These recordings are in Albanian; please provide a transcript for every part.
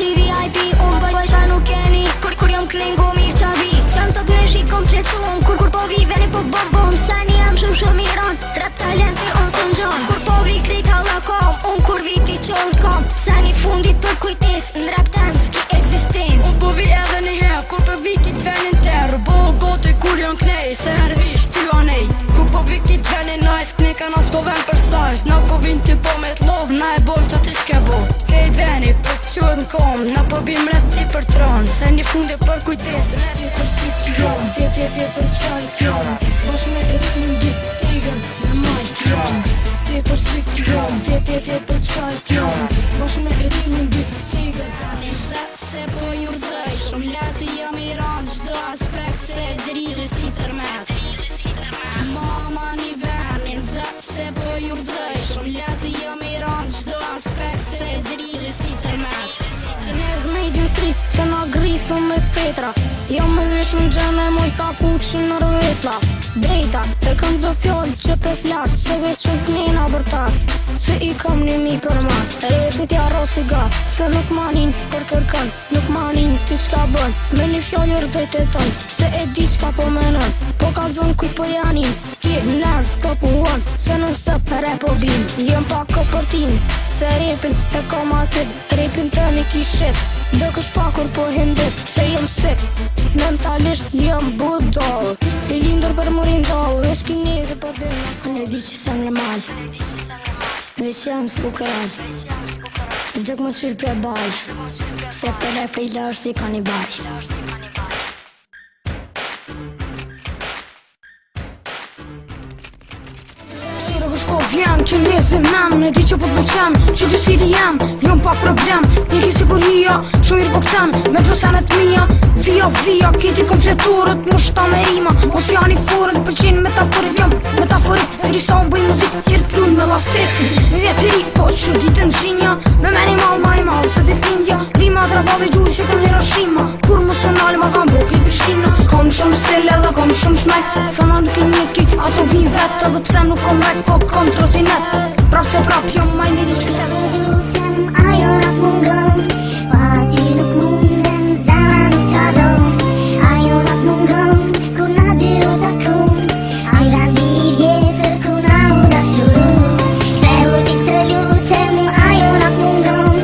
si VIP, unë bëj qa nuk keni. Kur jam klingu mirë qa vi, qam të pënesh i kompletun. Kur po vi veni po bom, sani jam shumë iran. Rap talenti unë së nxon, kur po vi krejt halla kom. Unë kur viti qonë kom, sani fundit për kujtis. Në rap tem s'ki existim. Unë po vi edhe një her, kur po vi kit venin terë. Bol gote kur jon knej, se hervish ty anej. Kur po vi kit venin nice, knika na s'ko ven për sajsh. Na ko vin ti po me t'lov, na e bol qa ti s'ke bo. Krejt veni për qyët n'kom, na po bim rap ti për tron. Se një fundit për kujtis, rap për si kjon. Ti për qaj kjon, bosh me e t'min dit tigën, në maj kjon. Ti për si kjon, ti për qaj kjon, bosh me e t'min dit tigën. Se po ju zëj, shumë leti jam i ranë. Qdo aspekt se drive si tërmet. Mama një venin, se po ju zëj, shumë leti jam i ranë. Qdo aspekt se drive si tërmet. Njerëz me i stri, se na gripë me petra. Jo me vish më gjene, moj kapuqë në rëvetla. Drejta, të këm do fjollë që për flasë, se veç që t'nina bërtar. Se i kam 1000 për ma, repit ja rosi ga. Se nuk manin për kërkën, nuk manin ti qka bën. Me një fjollë rëgjajt e tën, se e di qka po menën. Po ka zonë kuj po janin, fje nëz të puon. Se në stëp për e po bim, jëm pak këpërtin. Se repin e kom atit, repin të një kishit. Do kësh fakur po hindit, se jëm sik. Mentalisht jëm budol, i lindur për murin dol. Vesh kineze për dhe, në di që sem normal. Vesh jam s'bukeral, dëk më sysh bre bal. Se për e prej lërë si kanibal. Po vjen që lezim men, e di që po t'bëqen. Që dy siri jem, jom pa problem. Një ki siguria, shumë mirë po këcen. Me të senet mija, via kiti konfleturët, mu shta me rima. Mos janë i furën, pëlqin metaforit. Jom metaforit, e risa unë bëj muzik tjerë t'luj me lastit. Me vjetë i ri, po që ditën gjinja. Me meni mal ma i mal, se dit lindja. Rima drava dhe gjuhi si kom Hiroshima. Kur më sonali ma kam boki Prishtina. Kom shumë stil edhe kom shumë shmek. Fana nuk i njeki, ato vin vet edhe pse nuk kom rek, po kom trotinet. Prap se prap jom ma i miri qytet. Ajo nuk mungon, pa ti nuk munden, zana nuk talon. Ajo nuk mungon, kur na dy u takon. Ajra një vjetër kur na u dashuru. Ktheu ti të lutem, ajo nuk mungon,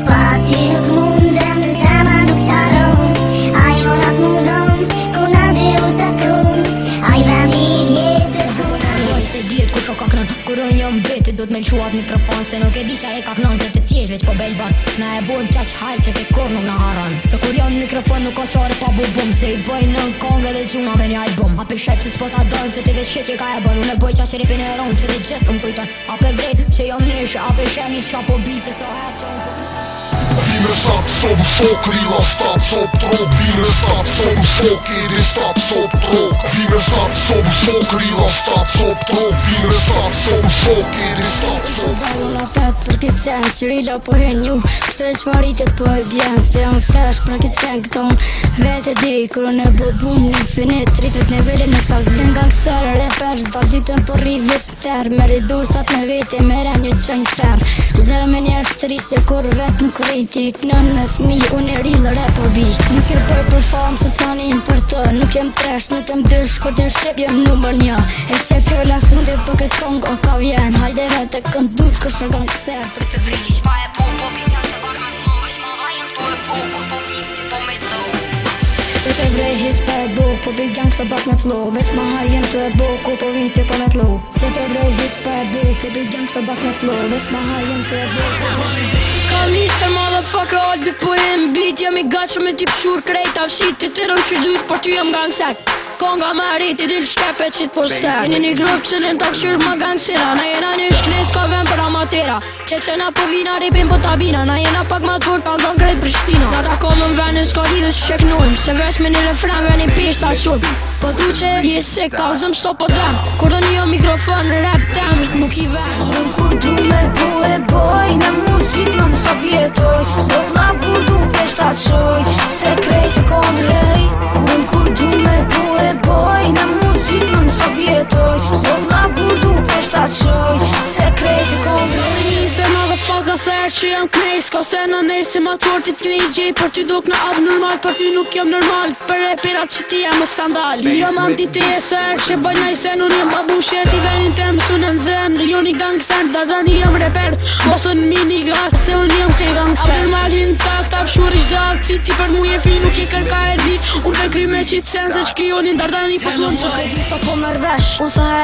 pa ti nuk munden, zana nuk talon. Ajo nuk mungon, kur na dy u takon. Ajra një vjetër kur na u dashuru. Se djetë ku shoka knën, kur unë jom beti do t'me lquat mikrofon. Se nuk e di qa e ka knën, se të thjesht veç po belban. Na e bojmë qaq hajt që te kur nuk na haran. Se kur jam mikrofon nuk ka qare pa bubum. Se i bëj në kongë edhe gjuna me një album. A për shep që s'po ta dojnë, se ti veç që ka e bën. Unë e bëj qaq ripin e ronë, që dhe gjithë pëm kujton. A për vrejt që jom nishë, a për shemi qka po bi. Se so her që unë po Vime stap som folk, rila stap som trok. Vime stap som folk, edi stap som trok. Vime stap som folk, rila stap som trok. Vime stap som folk, edi stap som trok. Dallon apet për këtë sen, që rila po he nju. Se shmaritet po e bjen, se jam fresh për këtë sen këton. Vete di, kërë në bodum në infinit, rritet në velin në ekstaz. Qen gangster, reper, zda ditën për rivjes ter. Me ridusat me vete, me renjë qënjë fer. Zerë me njerë të ri, se kur vet nuk rejti. Knën me fmi, unë e rilë rap o bi. Nuk jem për famë, se s'kanin për të. Nuk jem tresh, nuk jem dysh, kur t'in shqip jem numër 1. E që fjolla fundit për këtë kongo ka vjen. Hajde vete kënduq, kështë gangster. Se të vriti qpa e po, po p'jan se bashkë me flow. Veç ma hajem tu e po, kur po viti po me t'lo. Se të vrej his pa e bo, po bil gang se bashkë me flow. Veç ma hajem tu e bo, kur po viti po me t'lo. Se të vrej his pa e bo, po bil gang se bashkë me flow. Veç ma hajem tu e bo, Kalise motherfucker, albi po e mbit. Jam i gatshëm me t'i pshur krejta fshit. Ti të rëm që dyt, por ty jam gangster. Konga ma rrit, i dil shkepe qit po stek. Jeni një grup cilin ta këshyr ma gangsera. Na jena një shknes ka ven për amatera. Qeqena po vina, ripin po ta bina. Na jena pak ma t'vur, ka zon krejt Prishtina. Na ta komën venin s'ka lidhës që qeknujm. Se veç me një refren venin pisht ta qujm. Po tu që e rje se ka zëm sto po dhem. Kur do një mikrofon rap tem, nuk i ven. Kur du me po e boj, në muzik në mësa vjetoj. Zdo t'la kur du peshta qoj, se krejt e kom rej. Unë kur du me po e boj, në muzik në mësa vjetoj. Zdo t'la kur du peshta qoj, se krejt e kom rej. She's the motherfucker, sa herë që jam knej, s'ka se në nej si ma t'fortit t'knej gjej. Për ty duk në abnormal, për ty nuk jam normal. Për e pirat që ti jam skandal. Jam anti-te sa herë që bëjnaj se nun jam babushe. Ti venin tem su në nxen, jo një gangster, dardani jam reper. Oso në mini glas, se unë jam krej gangster. Abnormal intakt, abshur ish dak, si ti për mu je fi nuk je kërka e di. Unë të kry me qitë sen, se që kjo një dardani po t'lon që Nuk e di sa po mërvesh, unë sa herë